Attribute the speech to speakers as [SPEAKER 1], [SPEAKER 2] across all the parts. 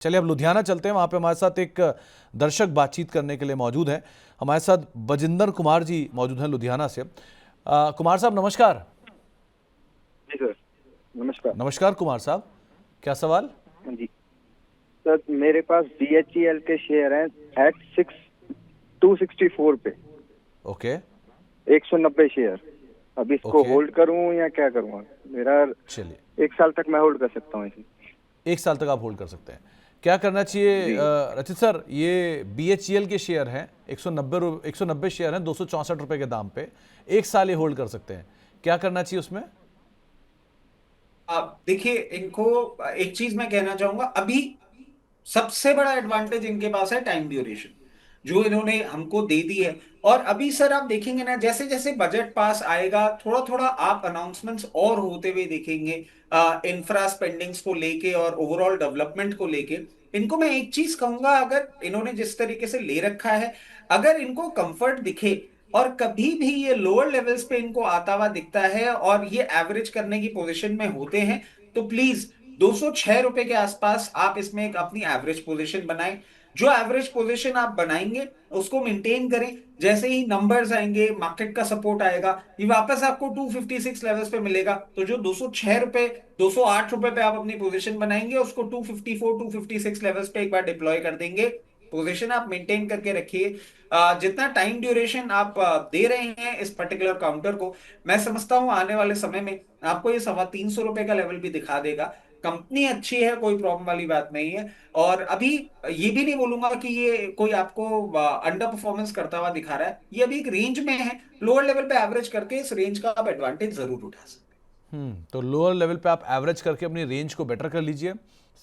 [SPEAKER 1] चलिए अब लुधियाना चलते हैं। वहां पे हमारे साथ एक दर्शक बातचीत करने के लिए मौजूद है। हमारे साथ बजिंदर कुमार जी मौजूद हैं लुधियाना से। कुमार साहब नमस्कार।
[SPEAKER 2] जी सर। नमस्कार।
[SPEAKER 1] नमस्कार कुमार साहब, क्या सवाल?
[SPEAKER 2] हाँ जी सर, मेरे पास BHEL के शेयर हैं एट 264 पे,
[SPEAKER 1] ओके
[SPEAKER 2] 190 शेयर। अब इसको
[SPEAKER 1] ओके,
[SPEAKER 2] होल्ड करूं या क्या करूं? मेरा
[SPEAKER 1] चलिए
[SPEAKER 2] 1 साल तक मैं होल्ड कर सकता हूं इसे।
[SPEAKER 1] 1 साल तक आप होल्ड कर सकते हैं। क्या करना चाहिए
[SPEAKER 2] जी।
[SPEAKER 1] रचित सर? ये BHEL के शेयर हैं, 190 शेयर हैं, 264 रुपए के दाम पे। 1 साल ये होल्ड कर सकते हैं। क्या करना चाहिए उसमें?
[SPEAKER 3] आप देखिए इनको, एक चीज मैं कहना चाहूंगा। अभी सबसे बड़ा एडवांटेज इनके पास है टाइम ड्यूरेशन, जो इन्होंने हमको दे दी है। और अभी सर आप देखेंगे ना, जैसे जैसे बजट पास आएगा, थोड़ा थोड़ा आप अनाउंसमेंट्स और होते हुए देखेंगे इंफ्रा स्पेंडिंग्स को लेके और ओवरऑल डेवलपमेंट को लेके। इनको मैं एक चीज कहूंगा, अगर इन्होंने जिस तरीके से ले रखा है, अगर इनको कंफर्ट दिखे और कभी भी ये लोअर लेवल्स पे इनको आता हुआ दिखता है और ये एवरेज करने की पोजीशन में होते हैं, तो प्लीज 206 रुपए के आसपास आप इसमें एक अपनी एवरेज पोजीशन बनाएं। जो एवरेज पोजीशन आप बनाएंगे उसको मेंटेन करें। जैसे ही नंबर्स आएंगे, मार्केट का सपोर्ट आएगा, ये वापस आपको 256 लेवल्स पे मिलेगा। तो जो 206 रुपए, 208 रुपए पे आप अपनी पोजीशन बनाएंगे, उसको 254 256 लेवल्स पे एक बार डिप्लॉय कर देंगे। पोजीशन आप मेंटेन करके रखिए। जितना टाइम ड्यूरेशन आप दे रहे हैं इस पर्टिकुलर काउंटर को, मैं समझता हूं आने वाले समय में आपको ये 325 रुपए का लेवल भी दिखा देगा। कंपनी अच्छी है, कोई प्रॉब्लम वाली बात नहीं है। और अभी ये भी नहीं बोलूंगा कि ये कोई आपको अंडर परफॉर्मेंस करता हुआ दिखा रहा है। ये अभी एक रेंज में है, लोअर लेवल पे एवरेज करके इस रेंज का आप एडवांटेज जरूर उठा सकते
[SPEAKER 1] तो लोअर लेवल पे आप एवरेज करके अपनी रेंज को बेटर कर लीजिए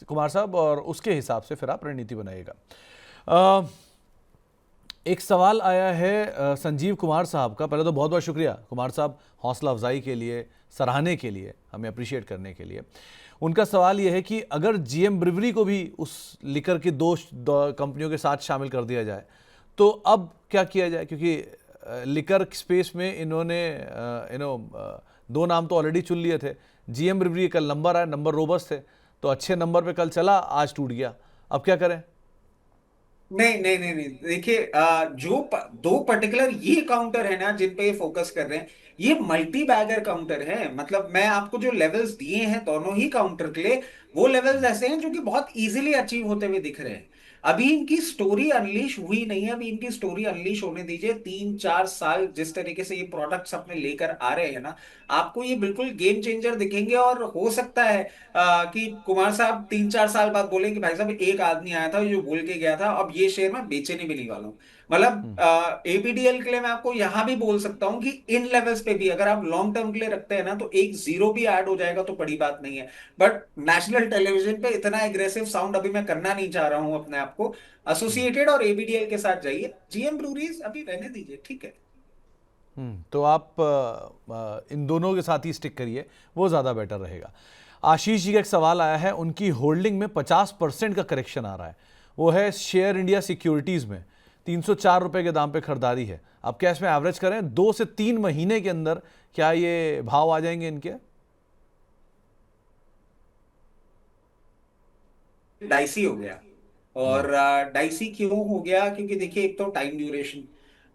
[SPEAKER 1] कुमार साहब, और उसके हिसाब से फिर आप रणनीति बनाइएगा। अ, एक सवाल आया है संजीव कुमार साहब का। पहले तो बहुत बहुत शुक्रिया कुमार साहब, हौसला अफजाई के लिए, सराहने के लिए, हमें अप्रिशिएट करने के लिए। उनका सवाल यह है कि अगर GM ब्रिवरी को भी उस लिकर की दो कंपनियों के साथ शामिल कर दिया जाए तो अब क्या किया जाए? क्योंकि लिकर स्पेस में इन्होंने दो नाम तो ऑलरेडी चुन लिए थे। GM ब्रिवरी कल नंबर आया, नंबर रोबस थे, तो अच्छे नंबर पे कल चला, आज टूट गया। अब क्या करें?
[SPEAKER 3] नहीं नहीं नहीं नहीं, देखिए दो पर्टिकुलर ये काउंटर है ना जिन पे ये फोकस कर रहे हैं, ये मल्टी बैगर काउंटर है। मतलब मैं आपको जो लेवल्स दिए हैं दोनों ही काउंटर के लिए, वो लेवल्स ऐसे हैं जो कि बहुत इजीली अचीव होते हुए दिख रहे हैं। अभी इनकी स्टोरी अनलीश हुई नहीं है, अभी इनकी स्टोरी अनलीश होने दीजिए। 3-4 साल जिस तरीके से ये प्रोडक्ट्स अपने लेकर आ रहे हैं ना, आपको ये बिल्कुल गेम चेंजर दिखेंगे। और हो सकता है कि कुमार साहब 3-4 साल बाद बोले कि भाई साहब एक आदमी आया था जो बोल के गया था, अब ये शेयर मैं बेचने भी नहीं वाला हूं। मतलब APDL के लिए मैं आपको यहां भी बोल सकता हूं कि इन लेवल्स पे भी अगर आप लॉन्ग टर्म के लिए रखते हैं ना, तो एक जीरो भी ऐड हो जाएगा तो बड़ी बात नहीं है। बट नेशनल टेलीविजन पे इतना एग्रेसिव साउंड अभी मैं करना नहीं चाह रहा हूं अपने आप को। एसोसिएटेड और ABDL के साथ जाइए, GM ब्रूरीज अभी रहने दीजिए, ठीक है।
[SPEAKER 1] तो आप इन दोनों के साथ ही स्टिक करिए, वो ज़्यादा बेटर रहेगा। आशीष जी का एक सवाल आया है, उनकी होल्डिंग में 50% का करेक्शन आ रहा है। वो है शेयर इंडिया सिक्योरिटीज़ में 304 रुपए के दाम पे खरीदारी है। अब क्या इसमें एवरेज करें? 2 से 3 महीने के अंदर क्या ये भाव आ जाएंगे इनके?
[SPEAKER 3] डाइसी हो गया। और डाइसी क्यों हो गया? क्योंकि देखिए, एक तो टाइम ड्यूरेशन,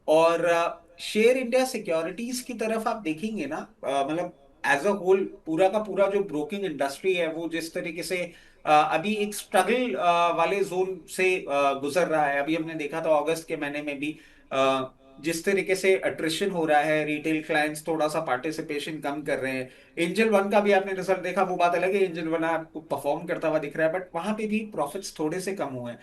[SPEAKER 3] और शेयर इंडिया सिक्योरिटीज की तरफ आप देखेंगे ना, मतलब एज अ होल पूरा का पूरा जो ब्रोकिंग इंडस्ट्री है वो जिस तरीके से अभी एक स्ट्रगल वाले जोन से गुजर रहा है। अभी हमने देखा था अगस्त के महीने में भी जिस तरीके से अट्रिशन हो रहा है, रिटेल क्लाइंट्स थोड़ा सा पार्टिसिपेशन कम कर रहे हैं। एंजल वन का भी आपने रिजल्ट देखा, वो बात अलग है, एंजल वन आपको परफॉर्म करता हुआ दिख रहा है, बट वहां पे भी प्रॉफिट्स थोड़े से कम हुए हैं।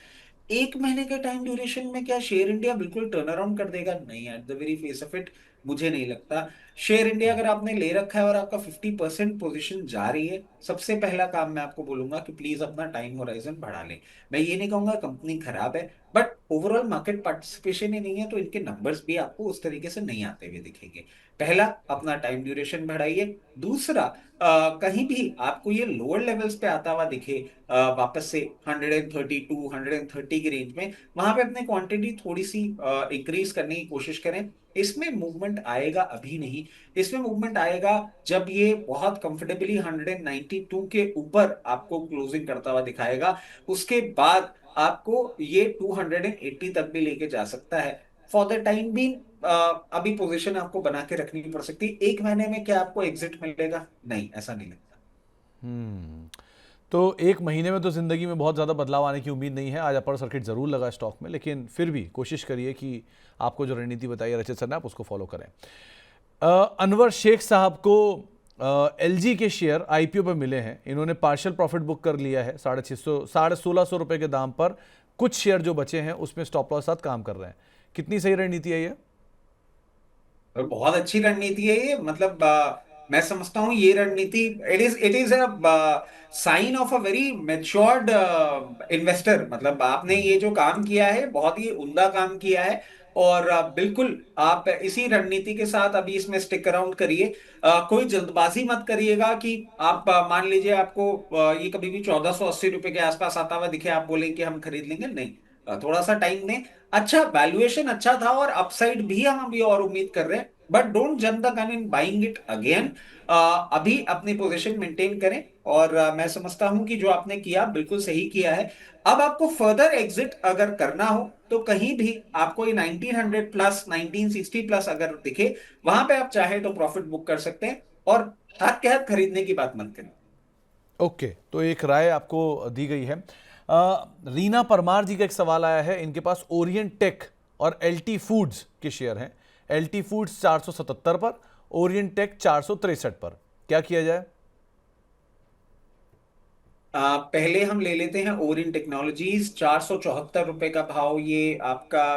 [SPEAKER 3] 1 महीने के टाइम ड्यूरेशन में क्या शेयर इंडिया बिल्कुल टर्न अराउंड कर देगा? नहीं, at the very face of it मुझे नहीं लगता। शेयर इंडिया अगर आपने ले रखा है और आपका 50% पोजीशन जा रही है, सबसे पहला काम मैं आपको बोलूंगा कि प्लीज अपना टाइम होराइजन बढ़ा लें। मैं ये नहीं कहूंगा कंपनी खराब है, बट ओवरऑल मार्केट पार्टिसिपेशन ही नहीं है, तो इनके नंबर्स भी आपको उस तरीके से नहीं आते हुए दिखेंगे। पहला, अपना टाइम ड्यूरेशन बढ़ाइए। दूसरा, कहीं भी आपको ये लोअर लेवल्स पे आता हुआ दिखे, वापस से 132 130 की रेंज में, वहां पे अपने क्वांटिटी थोड़ी सी इंक्रीज करने की कोशिश करें। इसमें मूवमेंट आएगा अभी नहीं। इसमें मूवमेंट आएगा जब ये बहुत कंफर्टेबली 192 के ऊपर आपको क्लोजिंग करता हुआ दिखाएगा। उसके बाद आपको ये 280 तक भी लेके जा सकता है। फॉर द टाइम भी अभी पोजीशन आपको बना के रखनी पड़ सकती है। एक महीने में क्या आपको एग्जिट मिलेगा? नहीं, ऐसा नहीं लगता।
[SPEAKER 1] तो एक महीने में तो ज़िंदगी में बहुत ज़्यादा बदलाव आने की उम्मीद नहीं है। आज अपर सर्किट ज़रूर लगा स्टॉक में, लेकिन फिर भी कोशिश करिए कि आपको जो रणनीति बताई है रचित सर ने, आप उसको फॉलो करें। अनवर शेख साहब को एलजी के शेयर आईपीओ पर मिले हैं। इन्होंने पार्शियल प्रॉफिट बुक कर लिया है 1650 रुपए के दाम पर। कुछ शेयर जो बचे हैं उसमें स्टॉप लॉस साथ काम कर रहे हैं। कितनी सही रणनीति है ये?
[SPEAKER 3] और बहुत अच्छी रणनीति है ये। मतलब मैं समझता हूँ ये रणनीति, it is a sign of a very matured investor. मतलब आपने ये जो काम किया है बहुत ही उम्दा काम किया है। और बिल्कुल आप इसी रणनीति के साथ अभी इसमें स्टिक अराउंड करिए। कोई जल्दबाजी मत करिएगा कि आप मान लीजिए आपको ये कभी भी 1480 रुपए के आसपास आता हुआ दिखे, आप बोलें कि हम खरीद लेंगे। नहीं, थोड़ा सा टाइम दें। अच्छा, वैल्यूएशन अच्छा था और अपसाइड भी हम अभी और उम्मीद कर रहे हैं, but don't jump the gun in buying it again. अभी अपनी पोजीशन मेंटेन करें। और मैं समझता हूं कि जो आपने किया बिल्कुल सही किया है। अब आपको फर्दर एग्जिट अगर करना हो तो कहीं भी आपको ये 1900 प्लस 1960 प्लस अगर दिखे, वहां पे आप चाहे तो प्रॉफिट बुक कर सकते हैं। और हाथ के हाथ खरीदने की बात मत करें।
[SPEAKER 1] ओके, तो एक राय आपको दी गई है। रीना परमार जी का एक सवाल आया है। इनके पास ओरिएंट टेक और एलटी फूड्स के शेयर हैं। एलटी फूड्स 477 पर, ओरिएंट टेक 463 पर। क्या किया जाए?
[SPEAKER 3] पहले हम ले लेते हैं ओरियंट टेक्नोलॉजीज। 474 रुपए का भाव ये आपका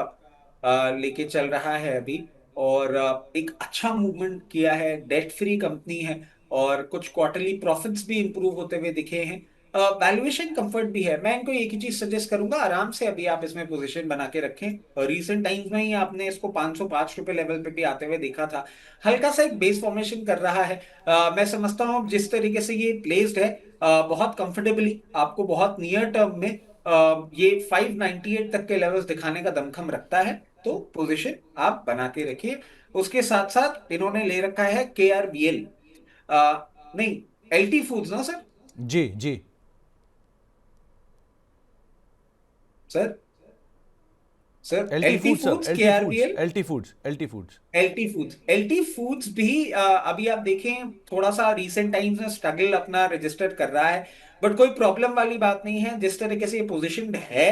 [SPEAKER 3] लेके चल रहा है अभी। और एक अच्छा मूवमेंट किया है, डेट फ्री कंपनी है। और कुछ क्वार्टरली प्रॉफिट्स भी इंप्रूव होते हुए दिखे हैं। वैल्यूएशन कंफर्ट भी है। मैं इनको एक ही चीज सजेस्ट करूंगा, आराम से अभी आप इसमें पोजीशन बना के रखें। रीसेंट टाइम्स में ही आपने इसको 505 रुपए लेवल पे भी आते हुए देखा था। हल्का सा एक बेस फॉर्मेशन कर रहा है। मैं समझता हूँ जिस तरीके से ये प्लेस्ड है, बहुत कंफर्टेबली आपको बहुत नियर टर्म में ये 598 तक के लेवल्स दिखाने का दमखम रखता है। तो पोजीशन आप बना के रखिए। उसके साथ साथ इन्होंने ले रखा है KRBL, नहीं, एलटी फूड्स ना सर?
[SPEAKER 1] जी जी।
[SPEAKER 3] Sir, sir
[SPEAKER 1] LT
[SPEAKER 3] LT
[SPEAKER 1] foods sir,
[SPEAKER 3] foods,
[SPEAKER 1] LT foods,
[SPEAKER 3] KRBL,
[SPEAKER 1] LT foods, LT foods.
[SPEAKER 3] LT foods भी अभी आप देखें थोड़ा सा रीसेंट टाइम्स में स्ट्रगल अपना रजिस्टर कर रहा है। बट कोई प्रॉब्लम वाली बात नहीं है जिस तरीके से ये पोजीशनड है।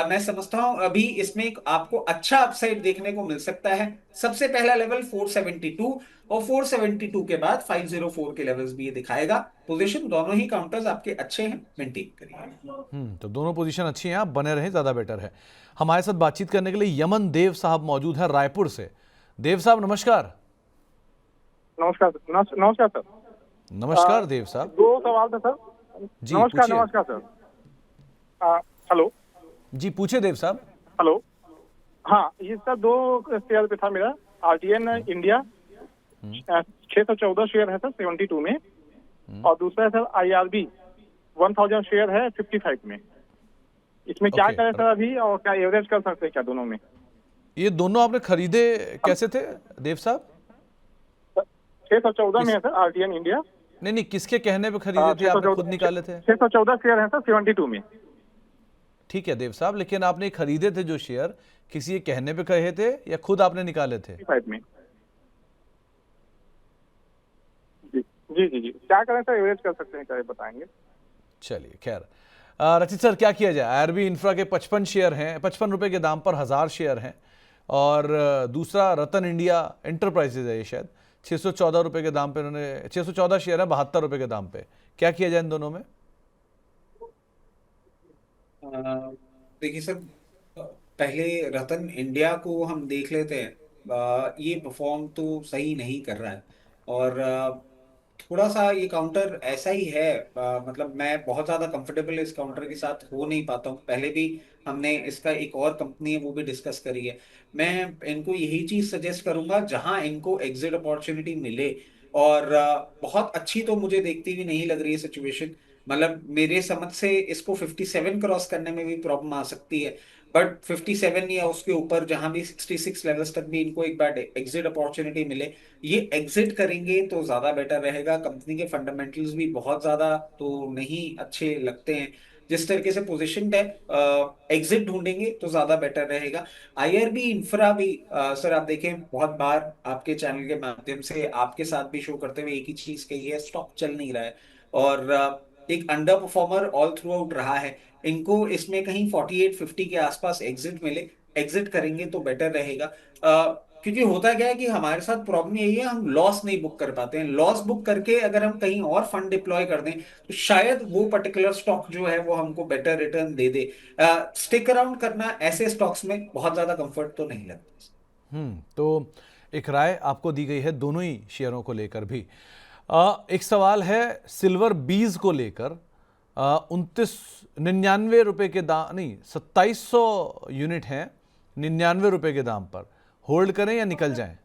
[SPEAKER 3] मैं समझता हूं अभी इसमें आपको अच्छा अपसाइड देखने को मिल सकता है। सबसे पहला लेवल 472, और 472 के बाद 504 के लेवल्स भी ये दिखाएगा। पोजीशन दोनों ही काउंटर्स आपके अच्छे हैं, मेंटेन करिए।
[SPEAKER 1] तो दोनों पोजीशन अच्छी हैं, आप बने रहें, ज़्यादा बेटर है। हमारे साथ बातचीत करने के लिए यमन देव साहब मौजूद हैं रायपुर से। देव साहब नमस्कार।
[SPEAKER 2] नमस्कार नमस्कार सर।
[SPEAKER 1] नमस्कार देव साहब।
[SPEAKER 2] दो सवाल था सर।
[SPEAKER 1] जी
[SPEAKER 2] नमस्कार
[SPEAKER 1] पूछिए।
[SPEAKER 2] नमस्कार सर। हेलो।
[SPEAKER 1] जी पूछिए देव साहब।
[SPEAKER 2] हेलो। हाँ, ये सर दो शेयर पे था मेरा। RTN इंडिया 614 शेयर है सर 72 में। और दूसरा है सर IRB 1000 शेयर है 55 में। इसमें क्या
[SPEAKER 1] ओके।
[SPEAKER 2] करें सर अभी, और क्या एवरेज कर सकते हैं क्या दोनों में?
[SPEAKER 1] ये दोनों आपने खरीदे कैसे थे देव साहब?
[SPEAKER 2] 614 में है सर RTN इंडिया।
[SPEAKER 1] नहीं नहीं, किसके कहने पे खरीदे थे? आपने खुद निकाले थे?
[SPEAKER 2] 614 शेयर है सर 72 में।
[SPEAKER 1] ठीक है देव साहब, लेकिन आपने खरीदे थे जो शेयर, किसी के कहने पे कहे थे या खुद आपने निकाले थे?
[SPEAKER 2] 55 में। जी जी जी जी, क्या करें सर, एवरेज कर सकते हैं क्या, ये बताएंगे?
[SPEAKER 1] चलिए खैर। रचित सर क्या किया जाए? IRB इंफ्रा के 55 शेयर हैं, 55 रुपए के दाम पर 1000 शेयर हैं। और दूसरा रतन इंडिया एंटरप्राइजेज है, ये शायद 614 रुपए के दाम पे उन्होंने 614 शेयर है 72 रुपए के दाम पे। क्या किया जाए इन दोनों में?
[SPEAKER 3] देखिए सर, पहले रतन इंडिया को हम देख लेते हैं। ये परफॉर्म तो सही नहीं कर रहा है। और थोड़ा सा ये काउंटर ऐसा ही है। मतलब मैं बहुत ज्यादा कंफर्टेबल इस काउंटर के साथ हो नहीं पाता हूँ। पहले भी हमने इसका एक और कंपनी है वो भी डिस्कस करी है। मैं इनको यही चीज सजेस्ट करूंगा जहां इनको एग्जिट अपॉर्चुनिटी मिले। और बहुत अच्छी तो मुझे देखती हुई नहीं लग रही है सिचुएशन। मतलब मेरे समझ से इसको 57 क्रॉस करने में भी प्रॉब्लम आ सकती है, बट 57 या उसके ऊपर जहां भी 66 लेवल्स तक भी इनको एक बार एग्जिट अपॉर्चुनिटी मिले, ये एग्जिट करेंगे तो ज्यादा बेटर रहेगा। कंपनी के फंडामेंटल्स भी बहुत ज्यादा तो नहीं अच्छे लगते हैं, जिस तरीके से पोजीशन है एग्जिट ढूंढेंगे तो ज्यादा बेटर रहेगा। आईआरबी इंफ्रा भी सर आप देखें, बहुत बार आपके चैनल के माध्यम से आपके साथ भी शो करते हुए एक ही चीज कही है, स्टॉक चल नहीं रहा है और एक under performer all through out रहा है। इनको इसमें कहीं 48-50 के आसपास एग्जिट मिले, एग्जिट करेंगे तो बेटर रहेगा। क्योंकि होता क्या है कि हमारे साथ प्रॉब्लम यही है, हम लॉस नहीं बुक कर पाते हैं। लॉस बुक करके अगर हम कहीं और फंड डिप्लॉय कर दें तो शायद वो पर्टिकुलर स्टॉक जो है वो हमको बेटर रिटर्न दे दे। स्टिक अराउंड करना ऐसे स्टॉक्स में बहुत ज्यादा कंफर्ट तो नहीं लगता।
[SPEAKER 1] तो एक राय आपको दी गई है दोनों ही शेयरों को लेकर भी। एक सवाल है सिल्वर बीज को लेकर। 29-99 रुपए के दाम, नहीं 2700 यूनिट हैं 99 रुपए के दाम पर। होल्ड करें या निकल जाएं?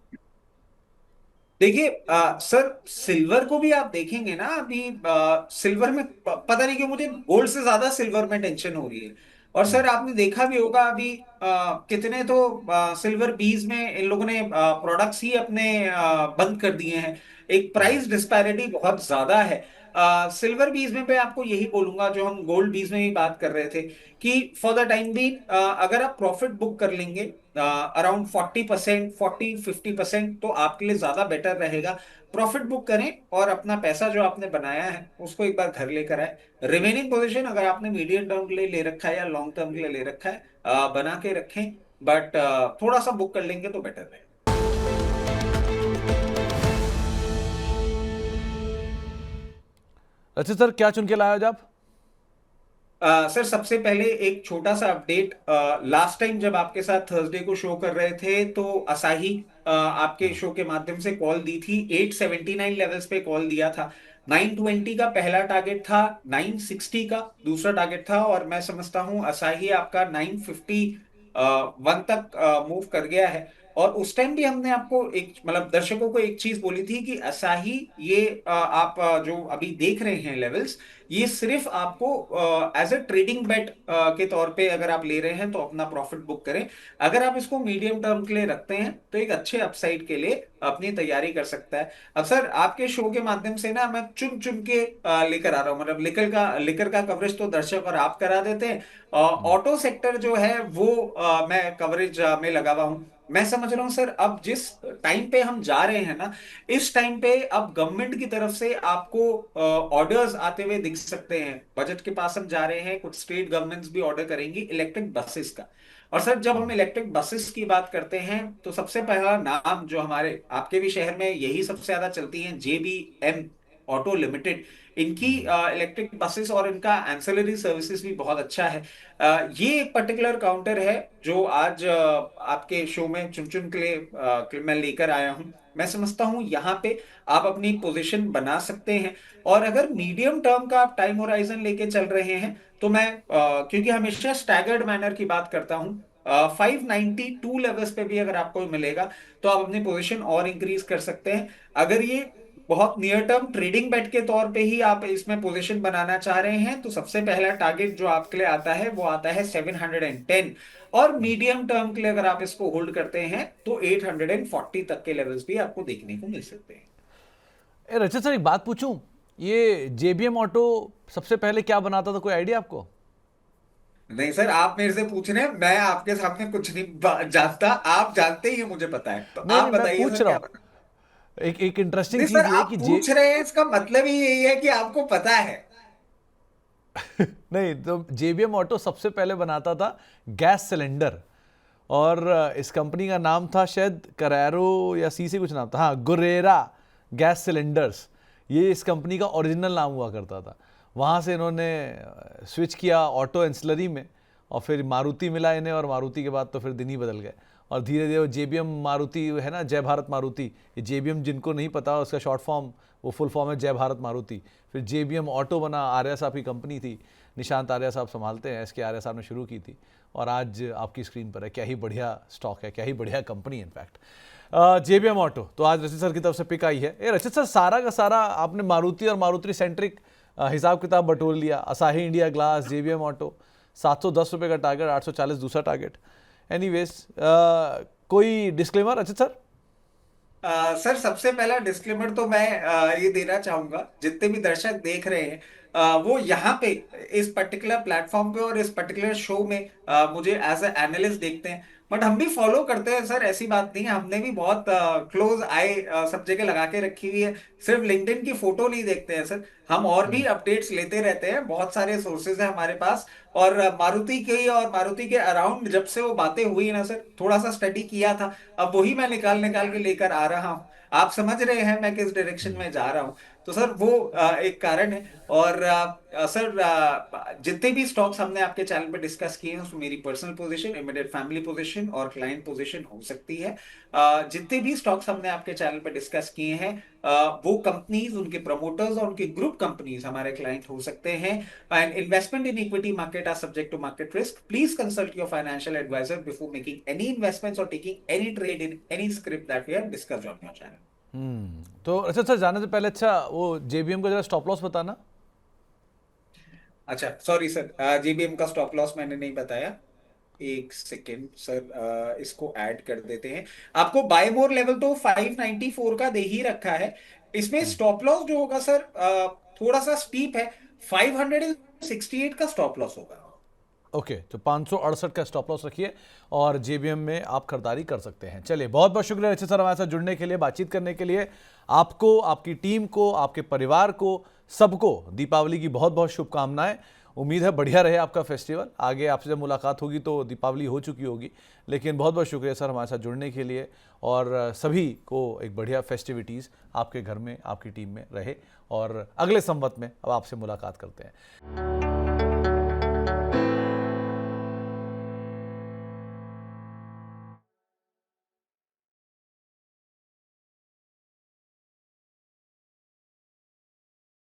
[SPEAKER 3] देखिए सर, सिल्वर को भी आप देखेंगे ना अभी, सिल्वर में पता नहीं क्यों मुझे गोल्ड से ज्यादा सिल्वर में टेंशन हो रही है। और सर आपने देखा भी होगा अभी कितने तो सिल्वर बीज में इन लोगों ने प्रोडक्ट्स ही अपने बंद कर दिए हैं। एक प्राइस डिस्पैरिटी बहुत ज्यादा है। सिल्वर बीज में मैं आपको यही बोलूंगा जो हम गोल्ड बीज में भी बात कर रहे थे, कि फॉर द टाइम भी अगर आप प्रॉफिट बुक कर लेंगे अराउंड 40%, 40-50%, तो आपके लिए ज्यादा बेटर रहेगा। प्रॉफिट बुक करें और अपना पैसा जो आपने बनाया है उसको एक बार घर लेकर आए। रिमेनिंग पोजीशन अगर आपने मीडियम टर्म के लिए ले रखा है या लॉन्ग टर्म के लिए ले रखा है, बना के रखें, बट थोड़ा सा बुक कर लेंगे तो बेटर रहेगा।
[SPEAKER 1] अच्छा सर, क्या चुन के लाए आज आप?
[SPEAKER 3] सर सबसे पहले एक छोटा सा अपडेट, लास्ट टाइम जब आपके साथ थर्सडे को शो कर रहे थे तो असाही आपके शो के माध्यम से कॉल दी थी, 879 लेवल्स पे कॉल दिया था। 920 का पहला टारगेट था, 960 का दूसरा टारगेट था, और मैं समझता हूं असाही आपका 951 तक मूव कर गया है। और उस टाइम भी हमने आपको एक मतलब दर्शकों को एक चीज बोली थी कि असाही ये आप जो अभी देख रहे हैं लेवल्स, ये सिर्फ आपको एज ए ट्रेडिंग बेट के तौर पे अगर आप ले रहे हैं तो अपना प्रॉफिट बुक करें। अगर आप इसको मीडियम टर्म के लिए रखते हैं तो एक अच्छे अपसाइड के लिए अपनी तैयारी कर सकता है। अब सर आपके शो के माध्यम से ना मैं चुन चुन के लेकर आ रहा हूँ, मतलब लिकर का कवरेज तो दर्शक और आप करा देते हैं। ऑटो सेक्टर जो है वो मैं कवरेज में लगा हुआ हूँ। मैं समझ रहा हूँ सर, अब जिस टाइम पे हम जा रहे हैं ना, इस टाइम पे अब गवर्नमेंट की तरफ से आपको ऑर्डर्स आते हुए दिख सकते हैं। बजट के पास हम जा रहे हैं, कुछ स्टेट गवर्नमेंट्स भी ऑर्डर करेंगी इलेक्ट्रिक बसेस का। और सर जब हम इलेक्ट्रिक बसेस की बात करते हैं तो सबसे पहला नाम जो हमारे आपके भी शहर में यही सबसे ज्यादा चलती है, JBM ऑटो लिमिटेड। इनकी इलेक्ट्रिक बसेस और इनका एंसिलरी सर्विसेज भी बहुत अच्छा है। ये एक पर्टिकुलर काउंटर है जो आज आपके शो में चुन चुन के लिए मैं लेकर आया हूं। मैं समझता हूं यहाँ पे आप अपनी पोजीशन बना सकते हैं। और अगर मीडियम टर्म का आप टाइम होराइजन लेके चल रहे हैं तो मैं क्योंकि हमेशा स्टैगर्ड मैनर की बात करता हूं, 592 लेवल्स पे भी अगर आपको मिलेगा तो आप अपनी पोजीशन और इंक्रीज कर सकते हैं। अगर ये बहुत नियर टर्म ट्रेडिंग बेट के तौर पे ही आप इसमें पोजीशन बनाना चाह रहे हैं तो सबसे पहला टारगेट जो आपके लिए आता है वो आता है 710। और मीडियम टर्म के लिए अगर आप इसको होल्ड करते हैं तो 840 तक के लेवल्स भी आपको देखने को मिल सकते हैं।
[SPEAKER 1] रचित सर, एक बात पूछूं, ये JBM ऑटो सबसे पहले क्या बनाता था, कोई आइडिया आपको?
[SPEAKER 3] नहीं सर, आप मेरे से पूछ रहे हैं, मैं आपके सामने कुछ नहीं जानता, आप जानते ही हैं, मुझे पता है, तो
[SPEAKER 1] नहीं
[SPEAKER 3] आप
[SPEAKER 1] नहीं, मैं
[SPEAKER 3] बताइए
[SPEAKER 1] पूछ
[SPEAKER 3] सर
[SPEAKER 1] रहा
[SPEAKER 3] क्या
[SPEAKER 1] हूं।
[SPEAKER 3] बता।
[SPEAKER 1] एक इंटरेस्टिंग
[SPEAKER 3] नहीं सर,
[SPEAKER 1] चीज ये है
[SPEAKER 3] आप
[SPEAKER 1] कि जे
[SPEAKER 3] पूछ रहे हैं इसका मतलब ही यही है कि आपको पता है।
[SPEAKER 1] नहीं, तो JBM ऑटो सबसे पहले बनाता था गैस सिलेंडर। और इस कंपनी का नाम था शायद करैरो या सी से कुछ नाम था, हाँ, गुरेरा गैस सिलेंडर्स। ये इस कंपनी का ओरिजिनल नाम हुआ करता था। वहाँ से इन्होंने स्विच किया ऑटो एंसिलरी में, और फिर मारुति मिला इन्हें, और मारुति के बाद तो फिर दिन ही बदल गए। और धीरे धीरे JBM मारुति है ना, जय भारत मारुति, ये JBM जिनको नहीं पता उसका शॉर्ट फॉर्म, वो फुल फॉर्म है जय भारत मारुति। फिर JBM ऑटो बना, आर्या साहब की कंपनी थी, निशांत आर्या साहब संभालते हैं, SK आर्या साहब ने शुरू की थी, और आज आपकी स्क्रीन पर है। क्या ही बढ़िया स्टॉक है, क्या ही बढ़िया कंपनी है इनफैक्ट JBM ऑटो। तो आज रचित सर की तरफ से पिक आई है। ये रचित सर, सारा का सारा आपने मारुति और मारुति सेंट्रिक हिसाब किताब बटोर लिया। Asahi India glass, JBM auto, 710 रुपये का टारगेट, 840 दूसरा टारगेट। एनीवेज, कोई डिस्क्लेमर? अच्छा सर।
[SPEAKER 3] सर सबसे पहला डिस्क्लेमर तो मैं ये देना चाहूंगा, जितने भी दर्शक देख रहे हैं वो यहाँ पे इस पर्टिकुलर प्लेटफॉर्म पे और इस पर्टिकुलर शो में मुझे एज ए एनालिस्ट देखते हैं, बट हम भी फॉलो करते हैं सर, ऐसी बात नहीं है। हमने भी बहुत क्लोज आई सब जगह लगा के रखी हुई है। सिर्फ लिंक्डइन की फोटो नहीं देखते हैं सर, हम और भी अपडेट्स लेते रहते हैं। बहुत सारे सोर्सेज हैं हमारे पास। और मारुति के और मारुति के अराउंड जब से वो बातें हुई ना सर, थोड़ा सा स्टडी किया था, अब वही मैं निकाल निकाल के लेकर आ रहा हूँ। आप समझ रहे हैं मैं किस डायरेक्शन में जा रहा हूँ। तो सर वो एक कारण है। और सर जितने भी स्टॉक्स हमने आपके चैनल पे डिस्कस किए हैं उसमें मेरी personal position, immediate family position और क्लाइंट पोजीशन हो सकती है। जितने भी स्टॉक्स हमने आपके चैनल पे डिस्कस किए हैं वो कंपनीज, उनके प्रमोटर्स और उनके ग्रुप कंपनीज हमारे क्लाइंट हो सकते हैं। And investment in equity market are subject to market risk. Please consult your financial advisor before making any investments और taking any trade in any script that we have discussed on your channel.
[SPEAKER 1] तो अच्छा sir, जाने से पहले अच्छा वो JBM का जरा स्टॉप लॉस बताना।
[SPEAKER 3] अच्छा सॉरी सर, जेबीएम का स्टॉप लॉस मैंने नहीं बताया। एक सेकेंड सर, इसको ऐड कर देते हैं। आपको बाय मोर लेवल तो 594 का दे ही रखा है। इसमें स्टॉप लॉस जो होगा सर थोड़ा सा स्टीप है, 568 का स्टॉप लॉस होगा।
[SPEAKER 1] ओके, तो 568 का स्टॉप लॉस रखिए और जेबीएम में आप खरीदारी कर सकते हैं। चलिए, बहुत बहुत शुक्रिया अच्छे सर हमारे साथ जुड़ने के लिए, बातचीत करने के लिए। आपको, आपकी टीम को, आपके परिवार को, सबको दीपावली की बहुत बहुत शुभकामनाएं। उम्मीद है बढ़िया रहे आपका फेस्टिवल। आगे आपसे जब मुलाकात होगी तो दीपावली हो चुकी होगी, लेकिन बहुत बहुत शुक्रिया सर हमारे साथ जुड़ने के लिए। और सभी को एक बढ़िया फेस्टिविटीज़ आपके घर में, आपकी टीम में रहे। और अगले संवत में अब आपसे मुलाकात करते हैं।